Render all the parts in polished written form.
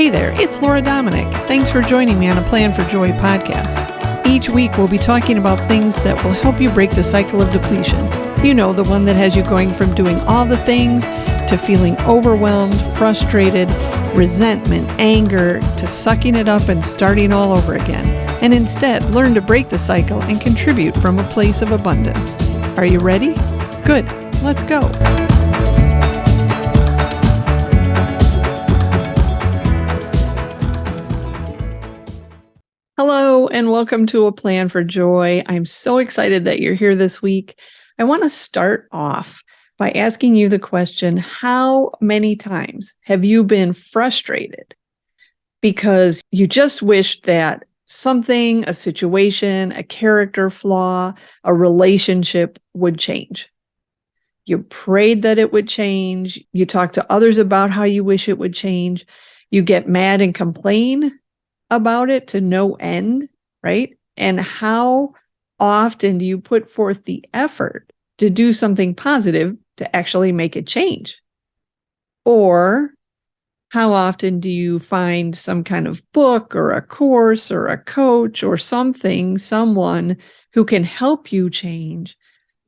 Hey there, it's Laura Dominic. Thanks for joining me on a Plan for Joy podcast. Each week we'll be talking about things that will help you break the cycle of depletion. You know, the one that has you going from doing all the things to feeling overwhelmed, frustrated, resentment, anger, to sucking it up and starting all over again. And instead, learn to break the cycle and contribute from a place of abundance. Are you ready? Good. Let's go. Hello, and welcome to A Plan for Joy. I'm so excited that you're here this week. I want to start off by asking you the question, how many times have you been frustrated because you just wished that something, a situation, a character flaw, a relationship would change? You prayed that it would change. You talked to others about how you wish it would change. You get mad and complain about it to no end, right? And how often do you put forth the effort to do something positive to actually make it change? Or how often do you find some kind of book or a course or a coach or something, someone who can help you change,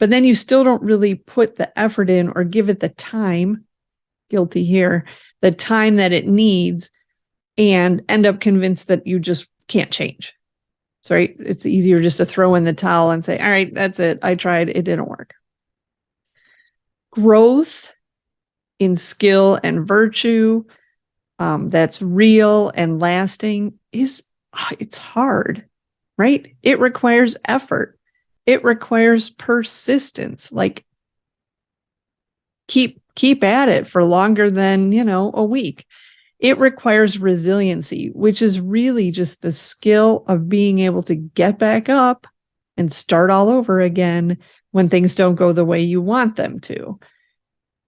but then you still don't really put the effort in or give it the time, guilty here, the time that it needs, and end up convinced that you just can't change? So right, it's easier just to throw in the towel and say, all right, that's it. I tried. It didn't work. Growth in skill and virtue that's real and lasting it's hard, right? It requires effort. It requires persistence. Like keep at it for longer than, a week. It requires resiliency, which is really just the skill of being able to get back up and start all over again when things don't go the way you want them to.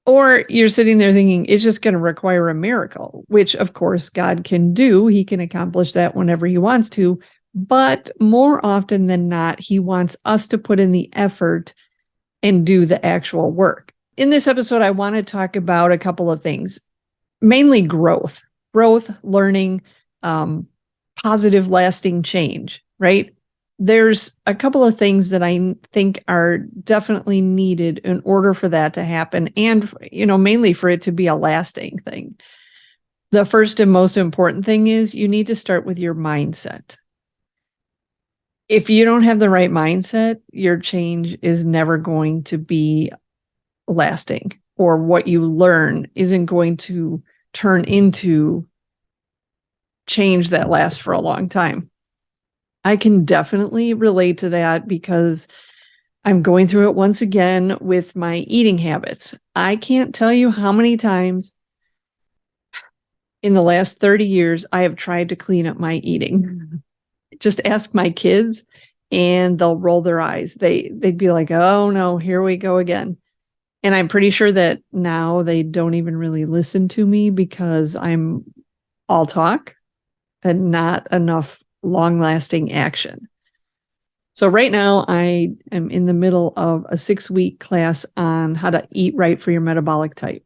Or you're sitting there thinking it's just going to require a miracle, which of course God can do. He can accomplish that whenever he wants to. But more often than not, he wants us to put in the effort and do the actual work. In this episode, I want to talk about a couple of things. Mainly growth, learning, positive, lasting change, right? There's a couple of things that I think are definitely needed in order for that to happen and, mainly for it to be a lasting thing. The first and most important thing is you need to start with your mindset. If you don't have the right mindset, your change is never going to be lasting, or what you learn isn't going to turn into change that lasts for a long time. I can definitely relate to that because I'm going through it once again with my eating habits. I can't tell you how many times in the last 30 years I have tried to clean up my eating. Just ask my kids and they'll roll their eyes. They'd be like, oh no, here we go again. And I'm pretty sure that now they don't even really listen to me because I'm all talk and not enough long-lasting action. So right now I am in the middle of a 6-week class on how to eat right for your metabolic type.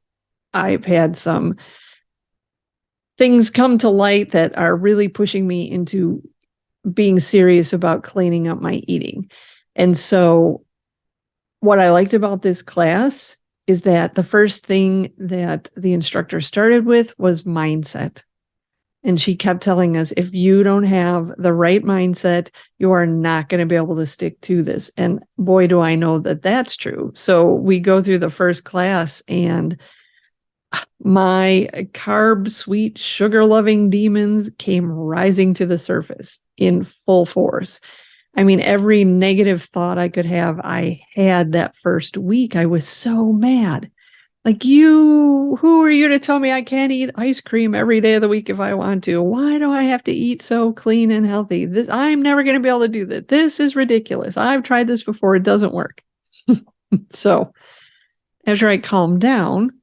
I've had some things come to light that are really pushing me into being serious about cleaning up my eating. And so what I liked about this class is that the first thing that the instructor started with was mindset. And she kept telling us, if you don't have the right mindset, you are not going to be able to stick to this. And boy, do I know that that's true. So we go through the first class and my carb, sweet, sugar-loving demons came rising to the surface in full force. I mean, every negative thought I could have, I had that first week. I was so mad. Like, who are you to tell me I can't eat ice cream every day of the week if I want to? Why do I have to eat so clean and healthy? I'm never going to be able to do that. This is ridiculous. I've tried this before. It doesn't work. So after I calmed down,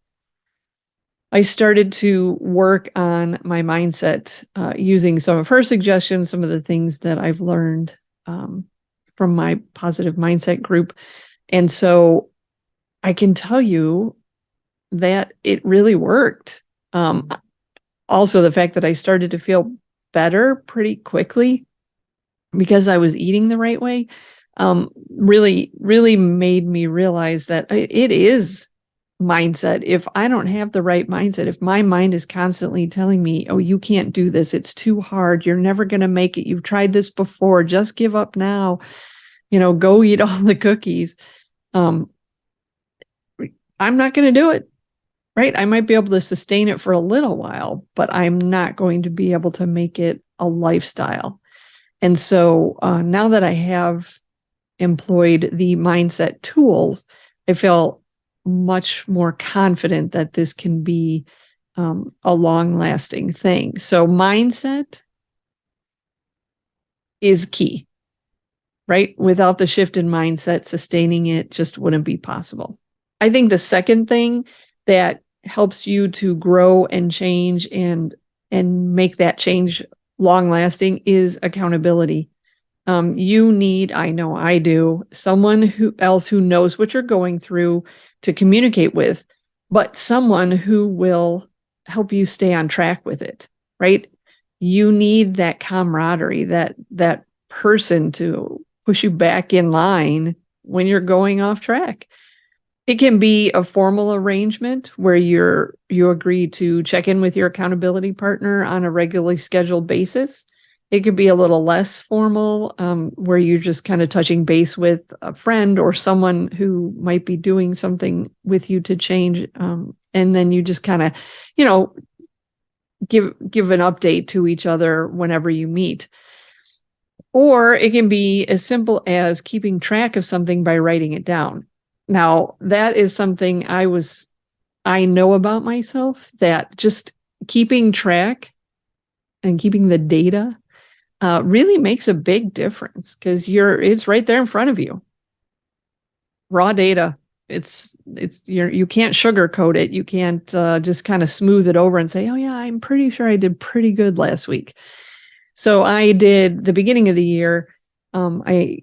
I started to work on my mindset using some of her suggestions, some of the things that I've learned from my positive mindset group. And so I can tell you that it really worked. also the fact that I started to feel better pretty quickly because I was eating the right way, really, really made me realize that it is mindset. If I don't have the right mindset, if my mind is constantly telling me, oh, you can't do this, it's too hard, you're never going to make it, you've tried this before, just give up now, go eat all the cookies. I'm not going to do it, right? I might be able to sustain it for a little while, but I'm not going to be able to make it a lifestyle. And so now that I have employed the mindset tools, I feel much more confident that this can be a long-lasting thing. So mindset is key, right? Without the shift in mindset, sustaining it just wouldn't be possible. I think the second thing that helps you to grow and change and make that change long-lasting is accountability. You need, I know I do, someone else who knows what you're going through to communicate with, but someone who will help you stay on track with it, right? You need that camaraderie, that person to push you back in line when you're going off track. It can be a formal arrangement where you agree to check in with your accountability partner on a regularly scheduled basis. It could be a little less formal, where you're just kind of touching base with a friend or someone who might be doing something with you to change. And then you just kind of, give an update to each other whenever you meet. Or it can be as simple as keeping track of something by writing it down. Now, that is something I know about myself, that just keeping track and keeping the data really makes a big difference, because it's right there in front of you. Raw data. You can't sugarcoat it. You can't just kind of smooth it over and say, oh yeah, I'm pretty sure I did pretty good last week. So I did the beginning of the year. I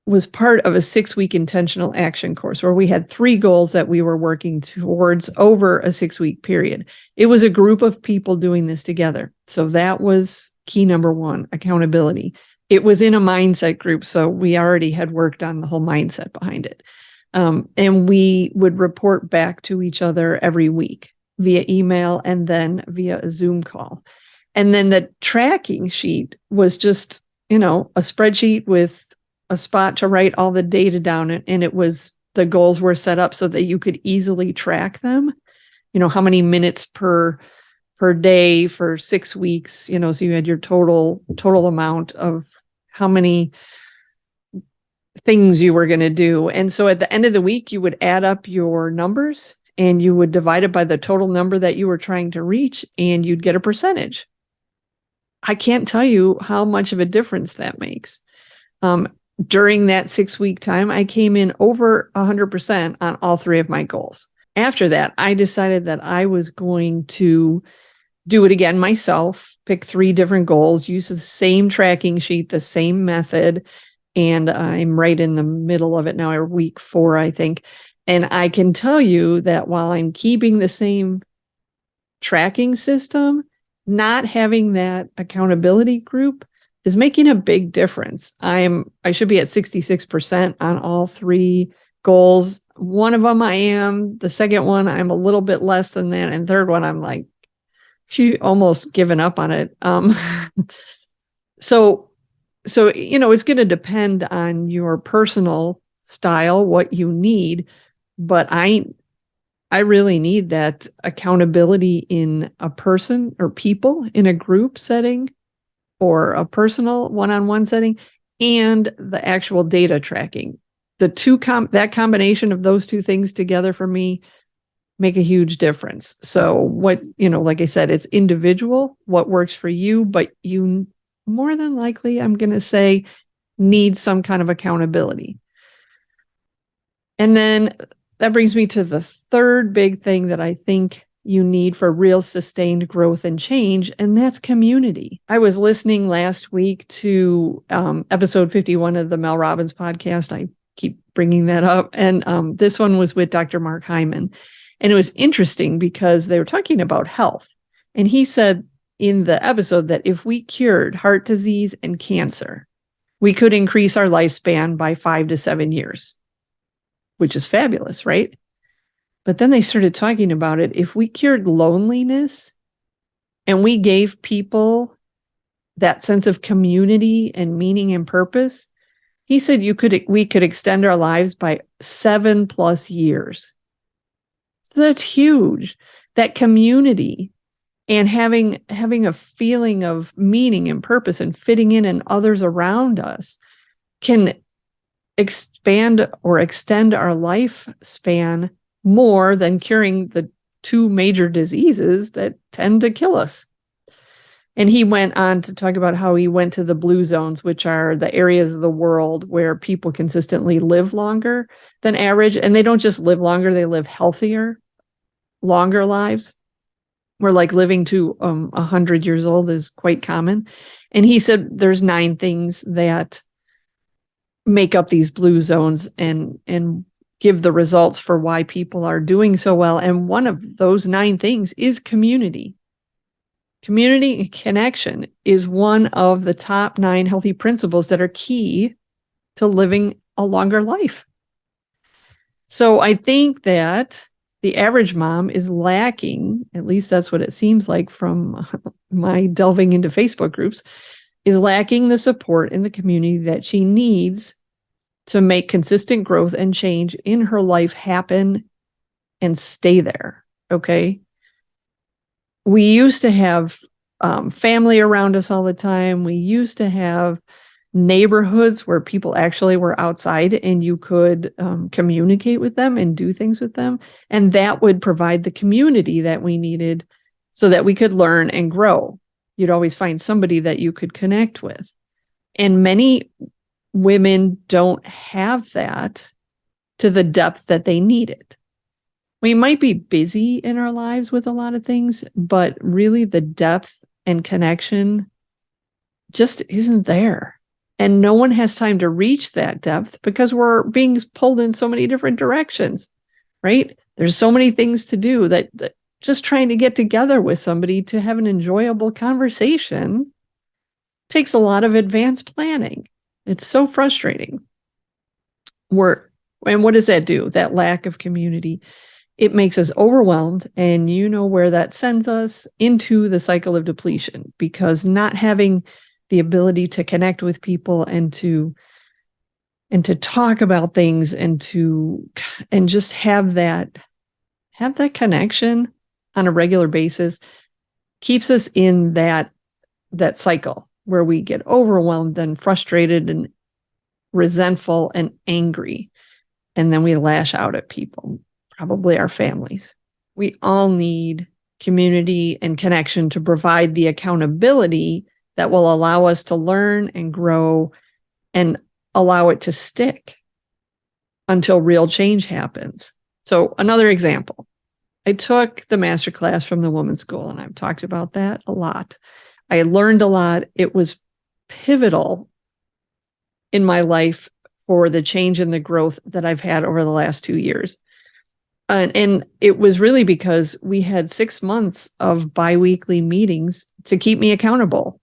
was part of a 6-week intentional action course where we had 3 goals that we were working towards over a 6-week period. It was a group of people doing this together. So that was key number 1, accountability. It was in a mindset group, so we already had worked on the whole mindset behind it. And we would report back to each other every week via email and then via a Zoom call. And then the tracking sheet was just, a spreadsheet with a spot to write all the data down, and the goals were set up so that you could easily track them. How many minutes per day for 6 weeks, so you had your total amount of how many things you were going to do. And so at the end of the week, you would add up your numbers and you would divide it by the total number that you were trying to reach, and you'd get a percentage. I can't tell you how much of a difference that makes. During that 6-week time, I came in over 100% on all 3 of my goals. After that, I decided that I was going to do it again myself, pick 3 different goals, use the same tracking sheet, the same method. And I'm right in the middle of it now, or week 4, I think. And I can tell you that while I'm keeping the same tracking system, not having that accountability group is making a big difference. I should be at 66% on all 3 goals. One of them I am. The second one, I'm a little bit less than that. And third one, I'm like, almost given up on it. So, it's going to depend on your personal style, what you need. But I really need that accountability in a person or people in a group setting or a personal one-on-one setting, and the actual data tracking. That combination of those 2 things together for me make a huge difference. So what, like I said, it's individual, what works for you, but you more than likely, I'm going to say, need some kind of accountability. And then that brings me to the third big thing that I think you need for real sustained growth and change, and that's community. I was listening last week to episode 51 of the Mel Robbins podcast. I keep bringing that up. And this one was with Dr. Mark Hyman. And it was interesting because they were talking about health. And he said in the episode that if we cured heart disease and cancer, we could increase our lifespan by 5 to 7 years, which is fabulous, right? But then they started talking about it. If we cured loneliness and we gave people that sense of community and meaning and purpose, he said we could extend our lives by 7+ years. So that's huge. That community and having a feeling of meaning and purpose and fitting in and others around us can expand or extend our lifespan more than curing the 2 major diseases that tend to kill us. And he went on to talk about how he went to the blue zones, which are the areas of the world where people consistently live longer than average. And they don't just live longer, they live healthier, longer lives, where like living to 100 years old is quite common. And he said there's 9 things that make up these blue zones and give the results for why people are doing so well. And one of those 9 things is community. Community connection is one of the top 9 healthy principles that are key to living a longer life. So I think that the average mom is lacking, at least that's what it seems like from my delving into Facebook groups, is lacking the support in the community that she needs to make consistent growth and change in her life happen and stay there. Okay. We used to have family around us all the time. We used to have neighborhoods where people actually were outside and you could communicate with them and do things with them. And that would provide the community that we needed so that we could learn and grow. You'd always find somebody that you could connect with. And many women don't have that to the depth that they need it. We might be busy in our lives with a lot of things, but really the depth and connection just isn't there. And no one has time to reach that depth because we're being pulled in so many different directions, right? There's so many things to do that just trying to get together with somebody to have an enjoyable conversation takes a lot of advanced planning. It's so frustrating. And what does that do? That lack of community. It makes us overwhelmed, and you know where that sends us, into the cycle of depletion, because not having the ability to connect with people and to talk about things and just have that connection on a regular basis keeps us in that cycle where we get overwhelmed and frustrated and resentful and angry, and then we lash out at people. Probably our families. We all need community and connection to provide the accountability that will allow us to learn and grow and allow it to stick until real change happens. So another example, I took the masterclass from the Women's School, and I've talked about that a lot. I learned a lot. It was pivotal in my life for the change and the growth that I've had over the last 2 years. And it was really because we had 6 months of biweekly meetings to keep me accountable.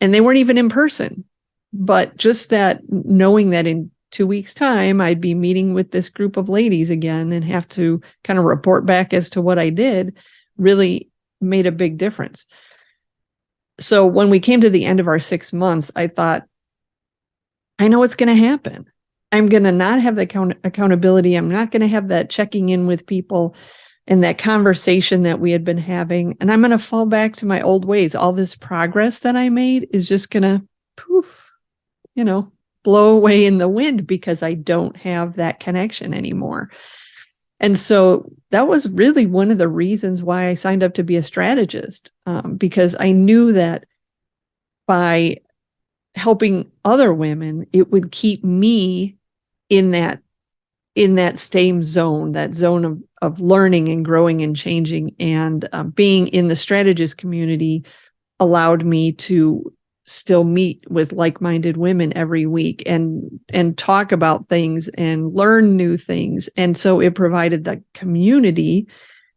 And they weren't even in person, but just that knowing that in 2 weeks' time, I'd be meeting with this group of ladies again and have to kind of report back as to what I did really made a big difference. So when we came to the end of our 6 months, I thought, I know what's going to happen. I'm going to not have the accountability. I'm not going to have that checking in with people and that conversation that we had been having. And I'm going to fall back to my old ways. All this progress that I made is just going to poof, blow away in the wind because I don't have that connection anymore. And so that was really one of the reasons why I signed up to be a strategist, because I knew that by helping other women, it would keep me in that same zone, that zone of learning and growing and changing. And being in the strategist community allowed me to still meet with like-minded women every week and talk about things and learn new things. And so it provided the community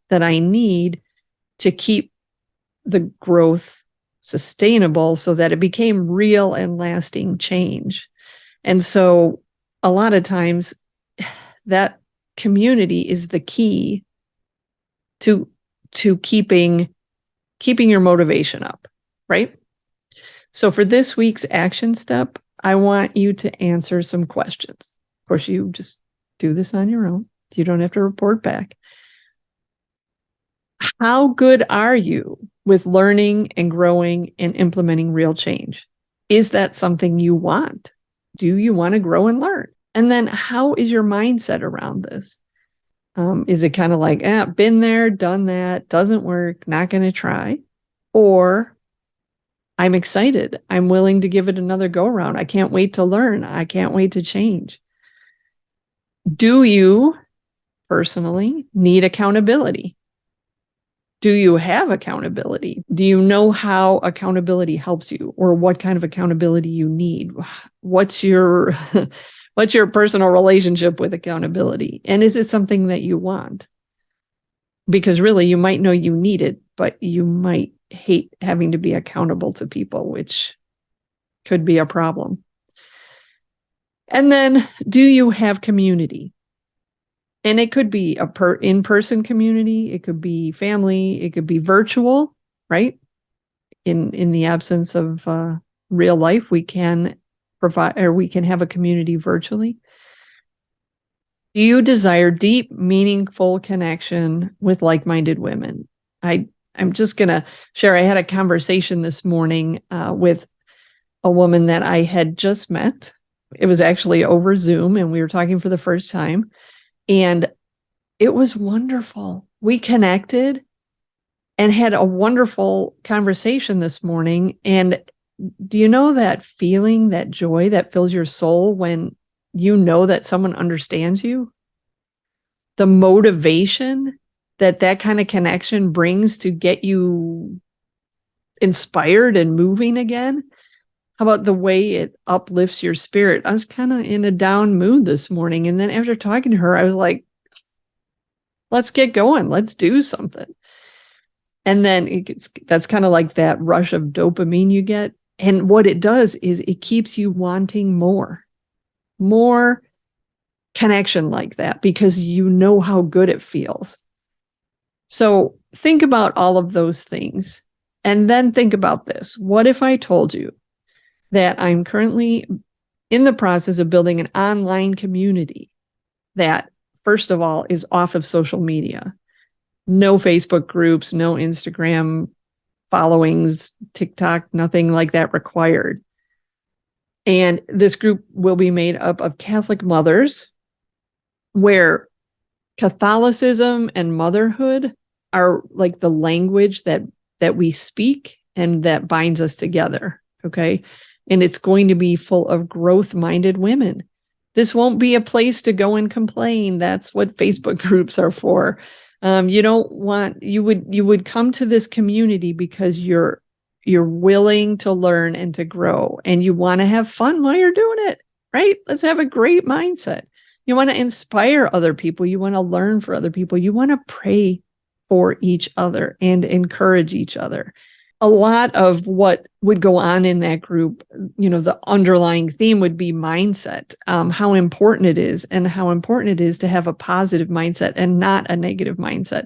that I need to keep the growth sustainable so that it became real and lasting change. And so a lot of times that community is the key to keeping your motivation up, right? So for this week's action step, I want you to answer some questions. Of course, you just do this on your own. You don't have to report back. How good are you with learning and growing and implementing real change? Is that something you want? Do you want to grow and learn? And then how is your mindset around this? Is it kind of like, been there, done that, doesn't work, not going to try? Or I'm excited. I'm willing to give it another go around. I can't wait to learn. I can't wait to change. Do you personally need accountability? Do you have accountability? Do you know how accountability helps you, or what kind of accountability you need? What's your personal relationship with accountability? And is it something that you want? Because really, you might know you need it, but you might hate having to be accountable to people, which could be a problem. And then, do you have community? And it could be a in-person community. It could be family. It could be virtual, right? In the absence of real life, we can provide, or we can have a community virtually. Do you desire deep, meaningful connection with like-minded women? I'm just going to share. I had a conversation this morning with a woman that I had just met. It was actually over Zoom, and we were talking for the first time. And it was wonderful. We connected and had a wonderful conversation this morning. And do you know that feeling, that joy that fills your soul when you know that someone understands you? The motivation that kind of connection brings to get you inspired and moving again. How about the way it uplifts your spirit? I was kind of in a down mood this morning. And then after talking to her, I was like, let's get going. Let's do something. And then that's kind of like that rush of dopamine you get. And what it does is it keeps you wanting more connection like that, because you know how good it feels. So think about all of those things. And then think about this. What if I told you that I'm currently in the process of building an online community that, first of all, is off of social media? No Facebook groups, no Instagram followings, TikTok, nothing like that required. And this group will be made up of Catholic mothers, where Catholicism and motherhood are like the language that we speak and that binds us together. Okay. And it's going to be full of growth-minded women. This won't be a place to go and complain. That's what Facebook groups are for. You would come to this community because you're willing to learn and to grow, and you want to have fun while you're doing it, right? Let's have a great mindset. You want to inspire other people. You want to learn for other people. You want to pray for each other and encourage each other. A lot of what would go on in that group, the underlying theme would be mindset, how important it is, and how important it is to have a positive mindset and not a negative mindset,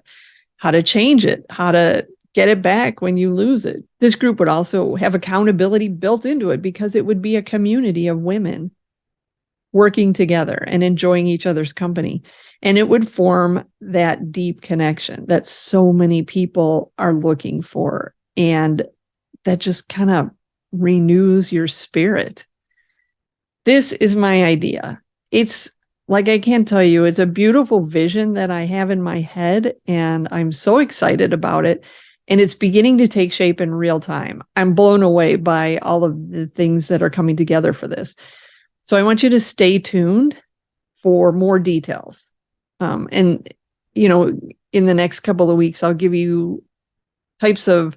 how to change it, how to get it back when you lose it. This group would also have accountability built into it, because it would be a community of women working together and enjoying each other's company. And it would form that deep connection that so many people are looking for. And that just kind of renews your spirit. This is my idea. It's like, I can't tell you, it's a beautiful vision that I have in my head, and I'm so excited about it. And it's beginning to take shape in real time. I'm blown away by all of the things that are coming together for this. So I want you to stay tuned for more details. In the next couple of weeks, I'll give you types of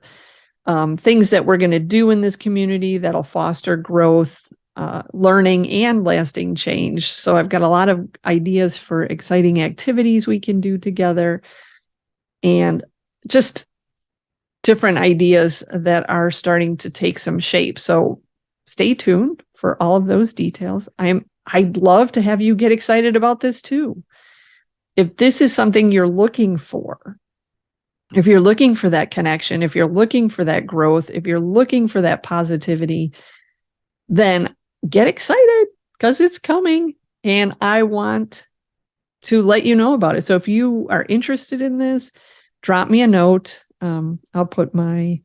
things that we're going to do in this community that'll foster growth, learning, and lasting change. So I've got a lot of ideas for exciting activities we can do together. And just different ideas that are starting to take some shape. So stay tuned for all of those details. I'd love to have you get excited about this too. If this is something you're looking for, if you're looking for that connection, if you're looking for that growth, if you're looking for that positivity, then get excited because it's coming and I want to let you know about it. So if you are interested in this, drop me a note. I'll put my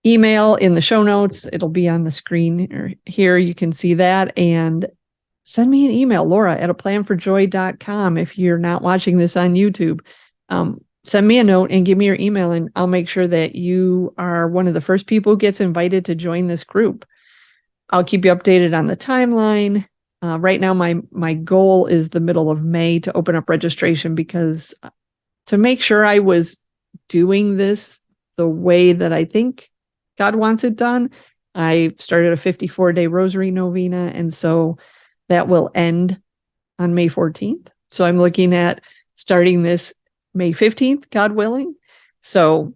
email in the show notes. It'll be on the screen here. You can see that. And send me an email, Laura@aplanforjoy.com. If you're not watching this on YouTube, send me a note and give me your email, and I'll make sure that you are one of the first people who gets invited to join this group. I'll keep you updated on the timeline. Right now, my goal is the middle of May to open up registration, because to make sure I was doing this the way that I think God wants it done, I started a 54-day rosary novena, and so that will end on May 14th. So I'm looking at starting this May 15th, God willing. So,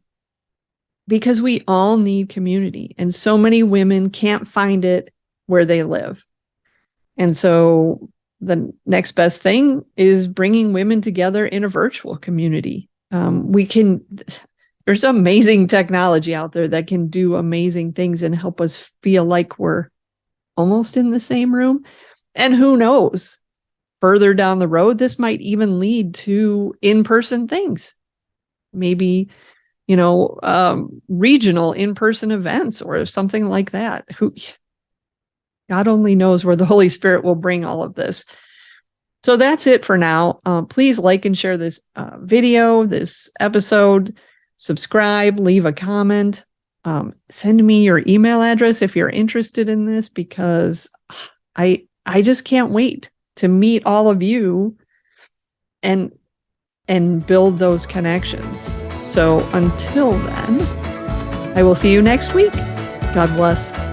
because we all need community, and so many women can't find it where they live. And so the next best thing is bringing women together in a virtual community. There's amazing technology out there that can do amazing things and help us feel like we're almost in the same room. And who knows, further down the road, this might even lead to in-person things. Maybe, regional in-person events or something like that. God only knows where the Holy Spirit will bring all of this. So that's it for now. Please like and share this video, this episode, subscribe, leave a comment, send me your email address if you're interested in this, because I just can't wait to meet all of you and build those connections. So until then, I will see you next week. God bless.